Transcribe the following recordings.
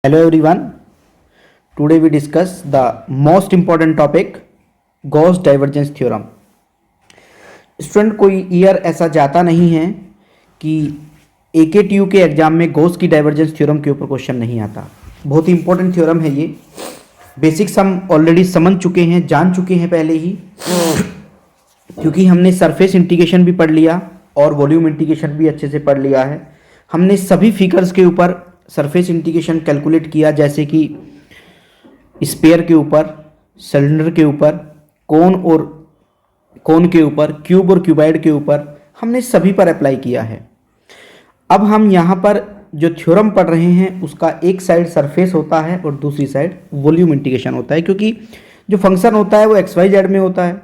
Hello everyone. Today we discuss the most important topic Gauss divergence theorem. Student कोई year ऐसा जाता नहीं है कि AKTU के एग्जाम में गॉस की डाइवर्जेंस थ्योरम के ऊपर क्वेश्चन नहीं आता. बहुत ही इंपॉर्टेंट थ्योरम है ये. बेसिक्स हम ऑलरेडी समझ चुके हैं, जान चुके हैं पहले ही, क्योंकि हमने सरफेस इंटीग्रेशन भी पढ़ लिया और वॉल्यूम इंटीग्रेशन भी अच्छे से पढ़ लिया है. हमने सभी फिगर्स के ऊपर सरफेस इंटीग्रेशन कैलकुलेट किया, जैसे कि स्फीयर के ऊपर, सिलेंडर के ऊपर, कोन और कोन के ऊपर, क्यूब और क्यूबाइड के ऊपर, हमने सभी पर अप्लाई किया है. अब हम यहाँ पर जो थ्योरम पढ़ रहे हैं उसका एक साइड सरफेस होता है और दूसरी साइड वॉल्यूम इंटीग्रेशन होता है, क्योंकि जो फंक्शन होता है वो XYZ में होता है,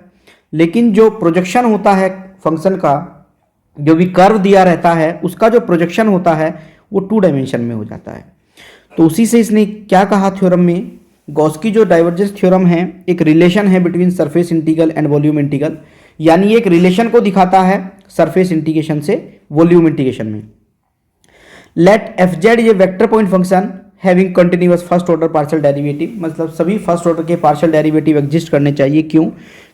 लेकिन जो प्रोजेक्शन होता है फंक्शन का, जो भी कर्व दिया रहता है उसका जो प्रोजेक्शन होता है वो 2 डायमेंशन में हो जाता है. तो उसी से इसने क्या कहा थ्योरम में, गॉस की जो डाइवर्जेंस थ्योरम है एक रिलेशन है between surface integral and volume integral, यानी एक रिलेशन को दिखाता है सरफेस इंटीग्रेशन से वॉल्यूम इंटीग्रेशन में. लेट FZ ये vector point function having continuous first order partial derivative, मतलब सभी फर्स्ट ऑर्डर के पार्शियल डेरिवेटिव एग्जिस्ट करने चाहिए. क्यों?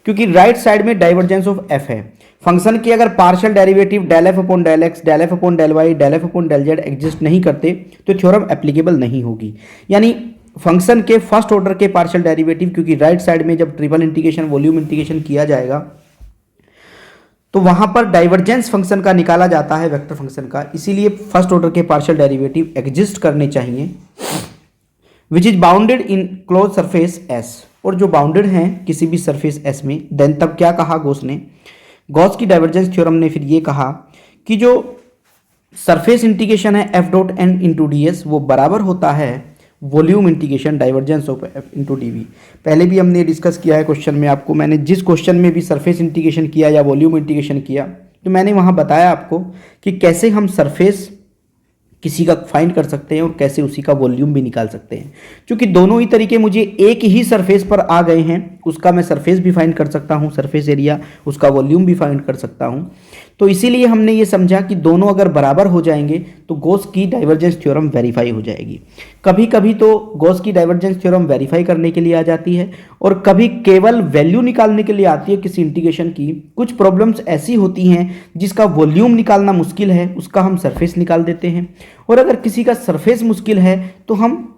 क्योंकि राइट साइड में डाइवर्जेंस ऑफ f है. फंक्शन की अगर partial derivative del F upon del X, del F upon del Y, del F upon del Z exist नहीं करते तो थ्योरम एप्लीकेबल नहीं होगी. यानी फंक्शन के फर्स्ट ऑर्डर के पार्शियल डेरिवेटिव, क्योंकि राइट साइड में जब ट्रिपल इंटीग्रेशन वॉल्यूम इंटीग्रेशन किया जाएगा तो वहां पर डाइवर्जेंस फंक्शन का निकाला जाता है वेक्टर फंक्शन का, इसीलिए फर्स्ट ऑर्डर के पार्शियल डेरिवेटिव एग्जिस्ट करने चाहिए, which is bounded in close surface S, और जो बाउंडेड हैं किसी भी सरफेस S में. देन तब क्या कहा गॉस ने, गॉस की डाइवर्जेंस थ्योरम ने फिर ये कहा कि जो सरफेस इंटीग्रेशन है F dot N into DS वो बराबर होता है volume integration divergence of F into dV. पहले भी हमने डिस्कस किया है क्वेश्चन में आपको, मैंने जिस क्वेश्चन में भी सरफेस इंटीग्रेशन किया या वॉल्यूम इंटीग्रेशन किया तो मैंने वहाँ बताया आपको कि कैसे हम सरफेस किसी का फाइंड कर सकते हैं और कैसे उसी का वॉल्यूम भी निकाल सकते हैं. क्योंकि दोनों ही तरीके मुझे एक ही सरफेस पर आ गए हैं, उसका मैं सरफेस भी फाइंड कर सकता हूं, सरफेस एरिया, उसका वॉल्यूम भी फाइंड कर सकता हूं. तो इसीलिए हमने ये समझा कि दोनों अगर बराबर हो जाएंगे तो गॉस की डाइवर्जेंस थ्योरम वेरीफाई हो जाएगी. कभी कभी तो गॉस की डाइवर्जेंस थ्योरम वेरीफाई करने के लिए आ जाती है और कभी केवल वैल्यू निकालने के लिए आती है किसी इंटीग्रेशन की. कुछ प्रॉब्लम्स ऐसी होती हैं जिसका वॉल्यूम निकालना मुश्किल है, उसका हम सरफेस निकाल देते हैं, और अगर किसी का सरफेस मुश्किल है तो हम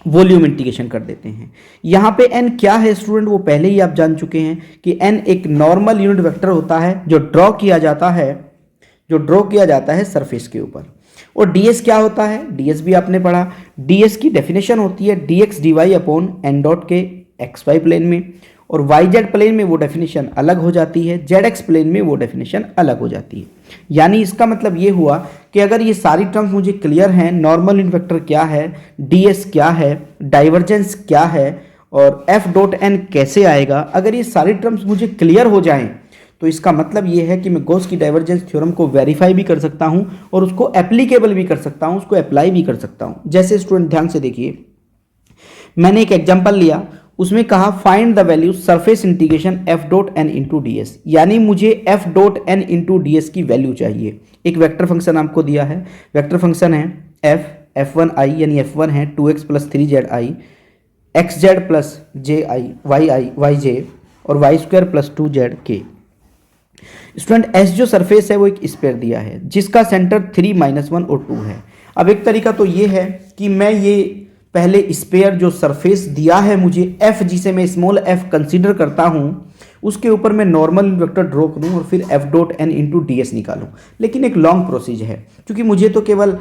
वॉल्यूम इंटीग्रेशन कर देते हैं. यहाँ पे n क्या है स्टूडेंट, वो पहले ही आप जान चुके हैं कि n एक नॉर्मल यूनिट वेक्टर होता है जो ड्रॉ किया जाता है सरफेस के ऊपर. और ds क्या होता है, ds भी आपने पढ़ा. ds की डेफिनेशन होती है dx dy upon n dot के xy प्लेन में, और yz प्लेन में वो डेफिनेशन अलग हो जाती है, zx प्लेन में वो डेफिनेशन अलग हो जाती है. यानी इसका मतलब ये हुआ कि अगर ये सारी टर्म्स मुझे क्लियर हैं, नॉर्मल यूनिट वेक्टर क्या है, ds क्या है, डाइवर्जेंस क्या है और f डॉट n कैसे आएगा, अगर ये सारी टर्म्स मुझे क्लियर हो जाएं तो इसका मतलब ये है कि मैं गॉस की डाइवर्जेंस थ्योरम को वेरीफाई भी कर सकता हूं और उसको एप्लीकेबल भी कर सकता हूं, उसको अप्लाई भी कर सकता हूं. जैसे स्टूडेंट ध्यान से देखिए, मैंने एक एग्जाम्पल लिया, उसमें कहा find the value surface integration F dot N into DS, यानी मुझे F dot N into DS की वैल्यू चाहिए. एक वेक्टर फंक्शन आपको दिया है, वेक्टर फंक्शन है F1i, यानी F1 है 2x plus 3zi, xz plus ji yj और y square plus 2zk. Student S जो सरफेस है वो एक स्फीयर दिया है जिसका सेंटर 3, -1 और 2 है. अब एक तरीका तो ये है कि मैं ये पहले स्फीयर जो सरफेस दिया है मुझे f, जिसे मैं स्मॉल f कंसीडर करता हूं, उसके ऊपर मैं नॉर्मल वेक्टर ड्रॉ करूं और फिर f dot n into ds निकालूं. लेकिन एक लॉन्ग प्रोसीज है, क्योंकि मुझे तो केवल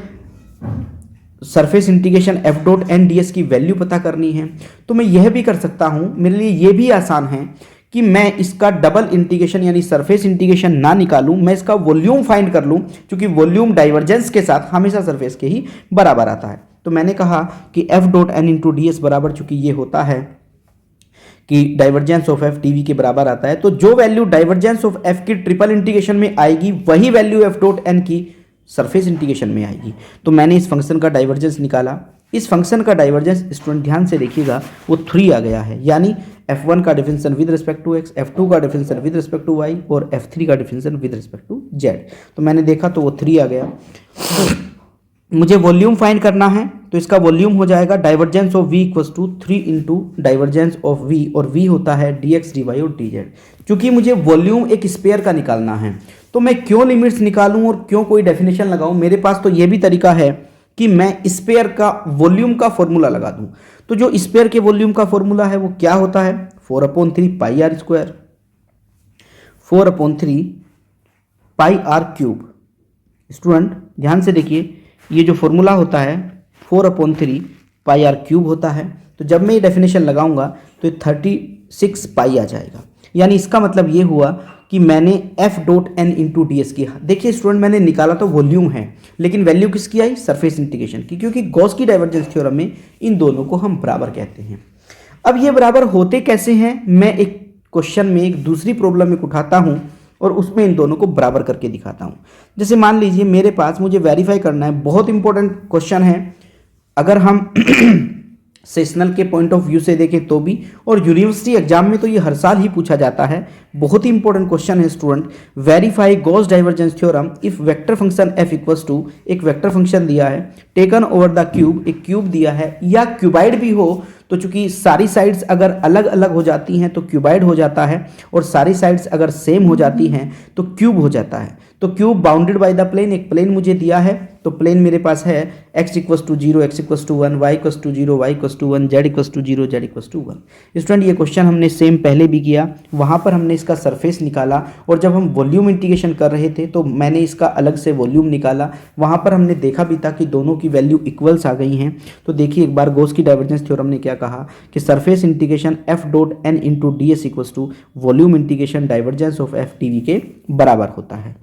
surface integration f dot n ds की वैल्यू पता करनी है. तो मैं यह भी कर सकता हूं, मेरे लिए यह भी आसान है कि मैं इसका डबल इंटीग्रेशन यानी सरफेस इंटीग्रेशन ना निकालूं, मैं इसका वॉल्यूम फाइंड कर लूं, क्योंकि वॉल्यूम डाइवर्जेंस के साथ हमेशा सरफेस के ही बराबर आता है. तो मैंने कहा कि F dot N into DS बराबर, चूंकि ये होता है कि डाइवर्जेंस ऑफ F dV के बराबर आता है, तो जो वैल्यू डाइवर्जेंस ऑफ F की ट्रिपल इंटीग्रेशन में आएगी वही वैल्यू F डॉट N की सरफेस इंटीग्रेशन में आएगी. तो मैंने इस फंक्शन का डाइवर्जेंस निकाला. इस फंक्शन का डाइवर्जेंस स्टूडेंट ध्यान से देखिएगा वो 3 आ गया है, यानी F1 का differential with respect to x, F2 का differential with respect to y और F3 का differential with respect to z. तो मैंने देखा तो वो 3 आ गया. मुझे वॉल्यूम फाइंड करना है, तो इसका वॉल्यूम हो जाएगा divergence of v equals to 3 into divergence of v, और v होता है dx dy और dz। चूंकि मुझे वॉल्यूम एक स्पेयर का निकालना है, तो मैं क्यों लिमिट्स निकालूं और क्यों कोई डेफिनेशन लगाऊं, मेरे पास तो ये भी तरीका है कि मैं स्पेयर का वॉल्यूम का फॉर्मूला लगा दूं। तो जो स्पेयर के वॉल्यूम का फॉर्मूला है वो क्या होता है, 4/3 pi r square, 4/3 pi r cube. Student ध्यान से देखिए, ये जो फॉर्मूला होता है 4/3 पाई आर क्यूब होता है। तो जब मैं ये डेफिनेशन लगाऊंगा तो 36 पाई आ जाएगा। यानी इसका मतलब ये हुआ कि मैंने F dot N into D S किया। देखिए स्टूडेंट, मैंने निकाला तो वॉल्यूम है, लेकिन वैल्यू किसकी आई, सरफेस इंटीग्रेशन की, क्योंकि गॉस की डाइवर्जेंस थ्योरम में इन दोनों को हम बराबर कहते हैं। अब ये बराबर होते कैसे हैं, मैं एक क्वेश्चन में एक दूसरी प्रॉब्लम में उठाता हूँ और उसमें इन दोनों को बराबर करके दिखाता हूँ। जैसे मान लीजिए मेरे पास, मुझे वेरीफाई करना है, बहुत इंपॉर्टेंट क्वेश्चन है, अगर हम सेशनल के पॉइंट ऑफ व्यू से देखें तो भी, और यूनिवर्सिटी एग्जाम में तो ये हर साल ही पूछा जाता है। बहुत ही इंपॉर्टेंट क्वेश्चन है student, verify Gauss divergence theorem if vector function f equals to, एक वेक्टर फंक्शन दिया है, टेकन ओवर द क्यूब, एक क्यूब दिया है, या क्यूबाइड भी हो, तो चूंकि सारी साइड्स अगर अलग अलग हो जाती हैं तो क्यूबाइड हो जाता है, और सारी साइड्स अगर सेम हो जाती हैं तो क्यूब हो जाता है। तो cube bounded by the plane, एक प्लेन मुझे दिया है, तो प्लेन मेरे पास है x equals to 0, x equals to 1, y equals to 0, y equals to 1, z equals to 0, z equals to 1। Student ये क्वेश्चन हमने सेम पहले भी किया, वहाँ पर हमने इसका सरफेस निकाला, और जब हम वॉल्यूम इंटीग्रेशन कर रहे थे तो मैंने इसका अलग से वॉल्यूम निकाला, वहाँ पर हमने देखा भी था कि दोनों की वैल्यू इक्वल्स आ गई हैं। तो देखिए एक बार गॉस की डाइवर्जेंस थ्योरम ने क्या कहा कि surface integration f dot n into D s equals to volume integration divergence of f d v के बराबर होता है।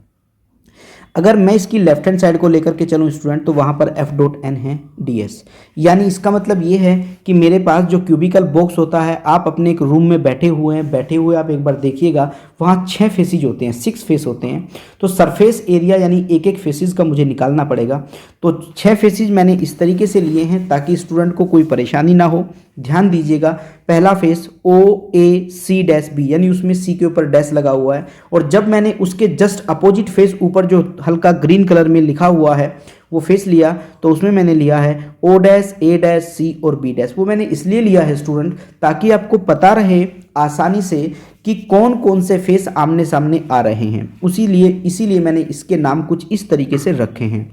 अगर मैं इसकी लेफ्ट हैंड साइड को लेकर के चलूँ स्टूडेंट, तो वहाँ पर f डॉट n है ds। यानी इसका मतलब ये है कि मेरे पास जो क्यूबिकल बॉक्स होता है, आप अपने एक रूम में बैठे हुए आप एक बार देखिएगा, वहाँ 6 फेसेज होते हैं, 6 फेस होते हैं। तो सरफेस एरिया यानी एक एक फेसेज का मुझे निकालना पड़ेगा। तो 6 फेसेज मैंने इस तरीके से लिए हैं ताकि स्टूडेंट को कोई परेशानी ना हो। ध्यान दीजिएगा, पहला फेस OAC-B, यानी उसमें C के ऊपर डैश लगा हुआ है, और जब मैंने उसके जस्ट अपोजिट फेस ऊपर जो हल्का ग्रीन कलर में लिखा हुआ है वो फेस लिया, तो उसमें मैंने लिया है O-A-C और B-। वो मैंने इसलिए लिया है स्टूडेंट ताकि आपको पता रहे आसानी से कि कौन कौन से फेस आमने सामने आ रहे हैं। इसीलिए मैंने इसके नाम कुछ इस तरीके से रखे हैं।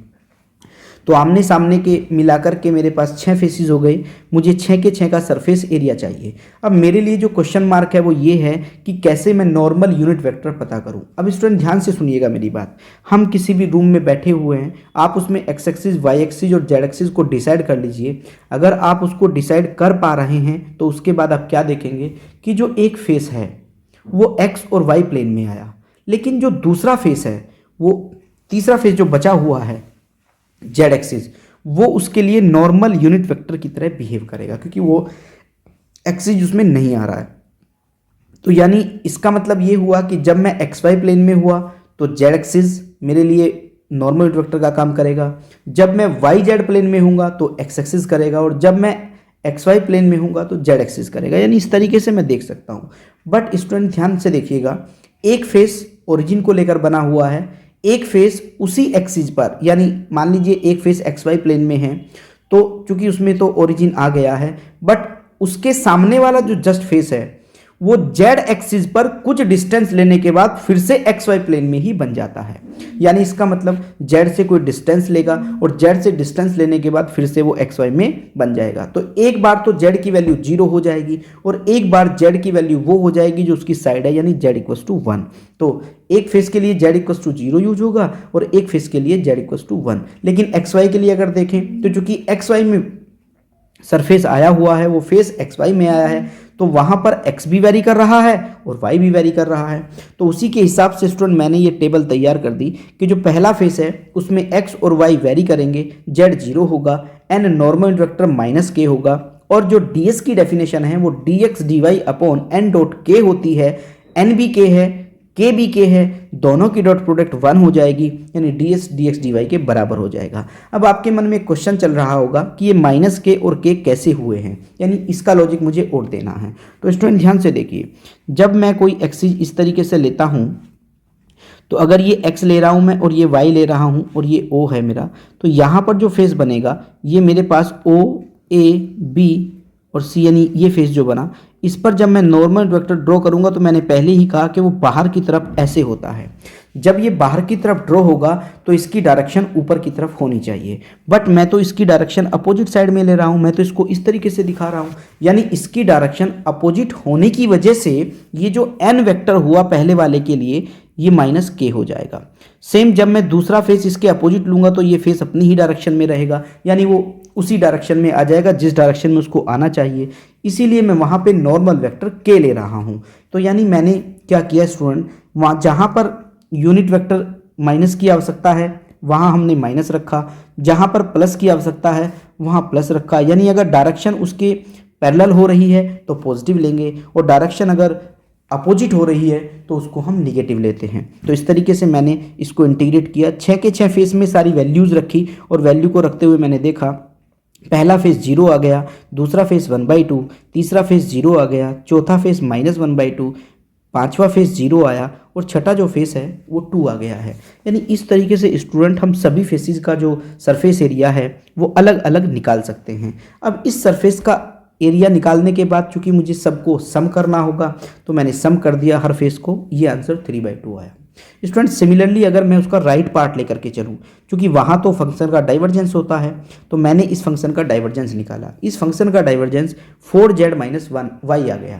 तो आमने सामने के मिलाकर के मेरे पास 6 फेसेस हो गए, मुझे 6 के 6 का सरफेस एरिया चाहिए। अब मेरे लिए जो क्वेश्चन मार्क है वो ये है कि कैसे मैं नॉर्मल यूनिट वेक्टर पता करूं। अब स्टूडेंट ध्यान से सुनिएगा मेरी बात, हम किसी भी रूम में बैठे हुए हैं, आप उसमें एक्स एक्सिस, वाई एक्सिस और जेड एक्सिस को डिसाइड कर लीजिए। अगर आप उसको डिसाइड कर पा रहे हैं तो उसके बाद आप क्या देखेंगे कि जो एक फेस है वो एक्स और वाई प्लेन में आया, लेकिन जो दूसरा फेस है, वो तीसरा फेस जो बचा हुआ है जेड एक्सिस, वो उसके लिए नॉर्मल यूनिट वेक्टर की तरह बिहेव करेगा, क्योंकि वो एक्सिस उसमें नहीं आ रहा है। तो यानी इसका मतलब ये हुआ कि जब मैं एक्स वाई प्लेन में हुआ तो जेड एक्सिस मेरे लिए नॉर्मल यूनिट वेक्टर का काम करेगा, जब मैं वाई जेड प्लेन में हूँगा तो एक्स एक्सिस करेगा, और जब मैं एक्स वाई प्लेन में हूँगा तो जेड एक्सिस करेगा। यानी इस तरीके से मैं देख सकता हूँ। बट स्टूडेंट ध्यान से देखिएगा, एक फेस ओरिजिन को लेकर बना हुआ है, एक फेस उसी एक्सिस पर, यानी मान लीजिए एक फेस एक्स वाई प्लेन में है, तो चूंकि उसमें तो ओरिजिन आ गया है, बट उसके सामने वाला जो जस्ट फेस है वो जेड एक्सिस पर कुछ डिस्टेंस लेने के बाद फिर से एक्स वाई प्लेन में ही बन जाता है। यानी इसका मतलब जेड से कोई डिस्टेंस लेगा और जेड से डिस्टेंस लेने के बाद फिर से वो एक्स वाई में बन जाएगा। तो एक बार तो जेड की वैल्यू 0 हो जाएगी और एक बार जेड की वैल्यू वो हो जाएगी जो उसकी साइड है, यानी जेड इक्वल्स टू 1। तो एक फेस के लिए जेड इक्वल्स टू 0 यूज होगा और एक फेस के लिए जेड इक्वल्स टू 1। लेकिन एक्स वाई के लिए अगर देखें तो चूंकि एक्स वाई में सरफेस आया हुआ है, वो फेस एक्स वाई में आया है, तो वहाँ पर x भी वेरी कर रहा है और y भी वेरी कर रहा है। तो उसी के हिसाब से स्टूडेंट मैंने ये टेबल तैयार कर दी कि जो पहला फेस है उसमें x और y वेरी करेंगे, z 0 होगा, n नॉर्मल वेक्टर -k होगा, और जो ds की डेफिनेशन है वो dx dy upon n dot k होती है, n भी k है, k भी k है, दोनों की डॉट प्रोडक्ट 1 हो जाएगी, यानी ds dx dy के बराबर हो जाएगा। अब आपके मन में क्वेश्चन चल रहा होगा कि ये -k और k कैसे हुए हैं, यानी इसका लॉजिक मुझे और देना है। तो स्टूडेंट ध्यान से देखिए, जब मैं कोई एक्सिस इस तरीके से लेता हूँ तो अगर ये x ले रहा हूँ मैं और ये y ले रहा हूँ और ये O है मेरा, तो यहाँ पर जो फेस बनेगा ये मेरे पास O A B और C यानी ये फेस जो बना, इस पर जब मैं नॉर्मल वेक्टर ड्रॉ करूंगा तो मैंने पहले ही कहा कि वो बाहर की तरफ ऐसे होता है। जब ये बाहर की तरफ ड्रॉ होगा तो इसकी डायरेक्शन ऊपर की तरफ होनी चाहिए, बट मैं तो इसकी डायरेक्शन अपोजिट साइड में ले रहा हूँ, मैं तो इसको इस तरीके से दिखा रहा हूँ, यानी इसकी डायरेक्शन अपोजिट होने की वजह से ये जो n वेक्टर हुआ पहले वाले के लिए ये माइनस के हो जाएगा। सेम जब मैं दूसरा फेस इसके अपोजिट लूंगा तो ये फेस अपनी ही डायरेक्शन में रहेगा, यानी वो उसी डायरेक्शन में आ जाएगा जिस डायरेक्शन में उसको आना चाहिए, इसीलिए मैं वहाँ पे नॉर्मल वेक्टर के ले रहा हूँ। तो यानी मैंने क्या किया स्टूडेंट, वहाँ जहाँ पर यूनिट वेक्टर माइनस की आवश्यकता है वहाँ हमने माइनस रखा, जहाँ पर प्लस की आवश्यकता है वहाँ प्लस रखा, यानी अगर डायरेक्शन उसके पैरेलल हो रही है तो पॉजिटिव लेंगे और डायरेक्शन अगर अपोजिट हो रही है तो उसको हम निगेटिव लेते हैं। तो इस तरीके से मैंने इसको इंटीग्रेट किया, 6 के 6 फेस में सारी वैल्यूज़ रखी और वैल्यू को रखते हुए मैंने देखा पहला फेस 0 आ गया, दूसरा फेस 1/2, तीसरा फेस 0 आ गया, चौथा फेस -1/2, पांचवा फेस 0 आया और छठा जो फेस है वो 2 आ गया है। यानी इस तरीके से स्टूडेंट हम सभी फेसेस का जो सरफेस एरिया है वो अलग अलग निकाल सकते हैं। अब इस सरफेस का एरिया निकालने के बाद चूंकि मुझे सबको सम करना होगा तो मैंने सम कर दिया हर फेस को, ये आंसर 3/2 आया। स्टूडेंट सिमिलरली अगर मैं उसका राइट पार्ट लेकर के चलूँ, क्योंकि वहाँ तो फंक्शन का डाइवर्जेंस होता है, तो मैंने इस फंक्शन का डाइवर्जेंस निकाला। इस फंक्शन का डाइवर्जेंस 4z - 1y आ गया।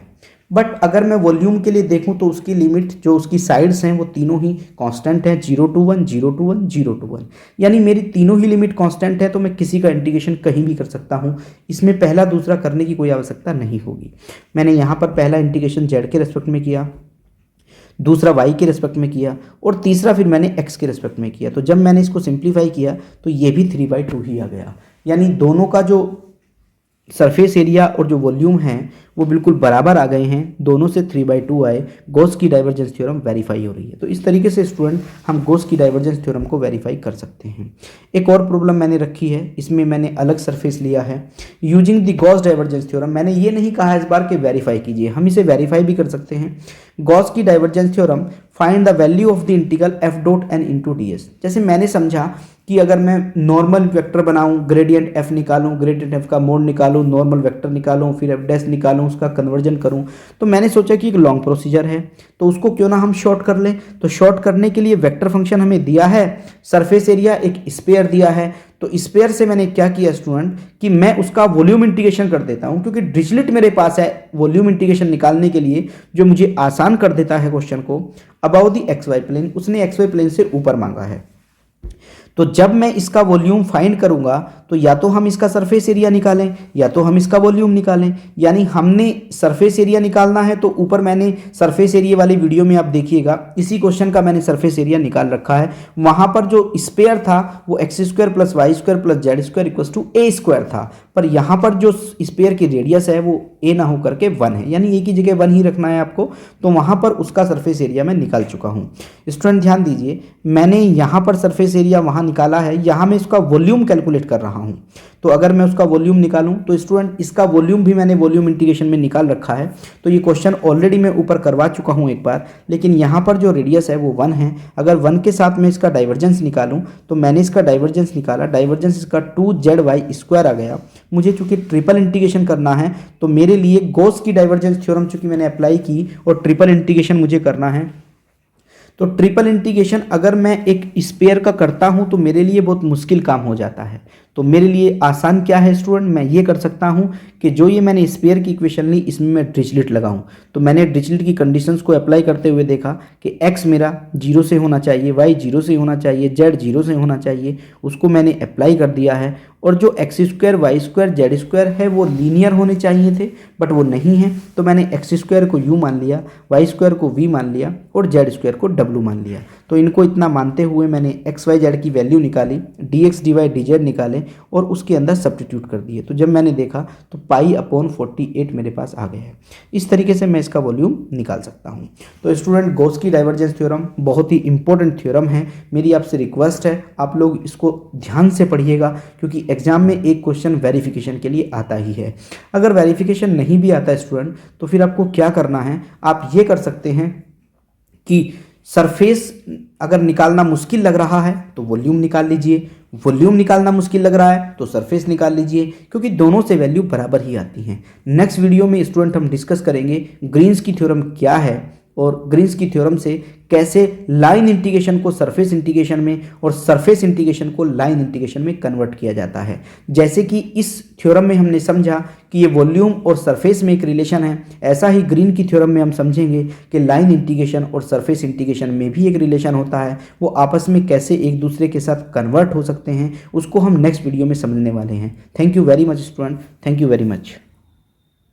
बट अगर मैं वॉल्यूम के लिए देखूं तो उसकी लिमिट जो उसकी साइड्स हैं वो तीनों ही कांस्टेंट हैं, 0 to 1, 0 to 1, 0 to 1, यानी मेरी तीनों ही लिमिट कांस्टेंट है, तो मैं किसी का इंटीग्रेशन कहीं भी कर सकता हूं, इसमें पहला दूसरा करने की कोई आवश्यकता नहीं होगी। मैंने यहाँ पर पहला इंटीग्रेशन z के रेस्पेक्ट में किया, दूसरा y के रेस्पेक्ट में किया और तीसरा फिर मैंने x के रेस्पेक्ट में किया। तो जब मैंने इसको सिंप्लीफाई किया तो ये भी 3/2 ही आ गया, यानी दोनों का जो सरफेस एरिया और जो वॉल्यूम है वो बिल्कुल बराबर आ गए हैं, दोनों से 3/2 आए। गॉस की डाइवर्जेंस थ्योरम वेरीफाई हो रही है। तो इस तरीके से स्टूडेंट हम गॉस की डाइवर्जेंस थ्योरम को वेरीफाई कर सकते हैं। एक और प्रॉब्लम मैंने रखी है, इसमें मैंने अलग सरफेस लिया है using the Gauss divergence theorem. मैंने ये नहीं कहा इस बार कि वेरीफाई कीजिए, हम इसे वेरीफाई भी कर सकते हैं। गॉस की divergence theorem find the value of the integral f.n × ds। जैसे मैंने समझा कि अगर मैं नॉर्मल वेक्टर बनाऊं, ग्रेडियंट f निकालूं, ग्रेडियंट f का मोड निकालूं, नॉर्मल वेक्टर निकालूं, फिर f' निकालूं, उसका कन्वर्जन करूं, तो मैंने सोचा कि एक लॉन्ग प्रोसीजर है तो उसको क्यों ना हम शॉर्ट कर लें। तो शॉर्ट करने के लिए वेक्टर फंक्शन हमें दिया है, सरफेस एरिया एक स्फीयर दिया है, तो स्फीयर से मैंने क्या किया स्टूडेंट कि मैं उसका वॉल्यूम इंटीग्रेशन कर देता हूं, क्योंकि डिरिचलेट मेरे पास है वॉल्यूम इंटीग्रेशन निकालने के लिए जो मुझे आसान कर देता है क्वेश्चन को अबाउट द XY प्लेन। उसने XY प्लेन से ऊपर मांगा है, तो जब मैं इसका वॉल्यूम फाइंड करूंगा तो या तो हम इसका सरफेस एरिया निकालें या तो हम इसका वॉल्यूम निकालें। यानी हमने सरफेस एरिया निकालना है तो ऊपर मैंने सरफेस एरिया वाली वीडियो में आप देखिएगा, इसी क्वेश्चन का मैंने सरफेस एरिया निकाल रखा है। वहां पर जो स्पेयर था वो x² + y² + z² = a² था, पर यहाँ पर जो स्पेयर की रेडियस है वो a ना हो करके 1 है, यानी a की जगह 1 ही रखना है आपको। तो वहां पर उसका सरफेस एरिया मैं निकाल चुका हूँ। स्टूडेंट ध्यान दीजिए, मैंने यहाँ पर सरफेस एरिया वहाँ निकाला है, यहाँ मैं इसका वॉल्यूम कैलकुलेट कर रहा हूँ। तो अगर मैं उसका वॉल्यूम निकालूं तो स्टूडेंट इसका वॉल्यूम भी मैंने वॉल्यूम इंटीग्रेशन में निकाल रखा है। तो ये क्वेश्चन ऑलरेडी मैं ऊपर करवा चुका हूं एक बार, लेकिन यहाँ पर जो रेडियस है वो 1 है। अगर 1 के साथ मैं इसका डाइवर्जेंस निकालूं तो मैंने इसका डाइवर्जेंस निकाला, डाइवर्जेंस इसका 2zy² आ गया। मुझे चूंकि ट्रिपल इंटीग्रेशन करना है तो मेरे लिए गॉस की डाइवर्जेंस थ्योरम चूंकि मैंने अप्लाई की और ट्रिपल इंटीग्रेशन मुझे करना है, तो ट्रिपल इंटीग्रेशन अगर मैं एक स्पेयर का करता हूं तो मेरे लिए बहुत मुश्किल काम हो जाता है। तो मेरे लिए आसान क्या है स्टूडेंट, मैं ये कर सकता हूं कि जो ये मैंने स्पेयर की इक्वेशन ली इसमें मैं डिरिचलेट लगाऊं। तो मैंने डिरिचलेट की कंडीशंस को अप्लाई करते हुए देखा कि x मेरा 0 से होना चाहिए, y 0 से होना चाहिए, z 0 से होना चाहिए, उसको मैंने अप्लाई कर दिया है। और जो x², y², z² है वो लीनियर होने चाहिए थे, बट वो नहीं है, तो मैंने x² को u मान लिया, y² को v मान लिया और z² को w मान लिया। तो इनको इतना मानते हुए मैंने x, y, z की वैल्यू निकाली, dx, dy, dz निकाले और उसके अंदर सब्स्टिट्यूट कर दिए। तो जब मैंने देखा तो π/48 मेरे पास आ गया है। इस तरीके से मैं इसका वॉल्यूम निकाल सकता हूँ। तो स्टूडेंट गॉस की डाइवर्जेंस थ्योरम बहुत ही इंपॉर्टेंट थ्योरम है। मेरी आपसे रिक्वेस्ट है आप लोग इसको ध्यान से पढ़िएगा, क्योंकि एग्जाम में एक क्वेश्चन वेरिफिकेशन के लिए आता ही है। अगर वेरिफिकेशन नहीं भी आता है स्टूडेंट तो फिर आपको क्या करना है, आप ये कर सकते हैं कि सरफेस अगर निकालना मुश्किल लग रहा है तो वॉल्यूम निकाल लीजिए, वॉल्यूम निकालना मुश्किल लग रहा है तो सरफेस निकाल लीजिए, क्योंकि दोनों से वैल्यू बराबर ही आती हैं। नेक्स्ट वीडियो में स्टूडेंट हम डिस्कस करेंगे ग्रीन्स की थ्योरम क्या है और ग्रीन्स की थ्योरम से कैसे लाइन इंटीग्रेशन को सरफेस इंटीग्रेशन में और सरफेस इंटीग्रेशन को लाइन इंटीग्रेशन में कन्वर्ट किया जाता है। जैसे कि इस थ्योरम में हमने समझा कि ये वॉल्यूम और सरफेस में एक रिलेशन है, ऐसा ही ग्रीन की थ्योरम में हम समझेंगे कि लाइन इंटीग्रेशन और सरफेस इंटीग्रेशन में भी एक रिलेशन होता है। वो आपस में कैसे एक दूसरे के साथ कन्वर्ट हो सकते हैं उसको हम नेक्स्ट वीडियो में समझने वाले हैं। Thank you very much student, thank you very much.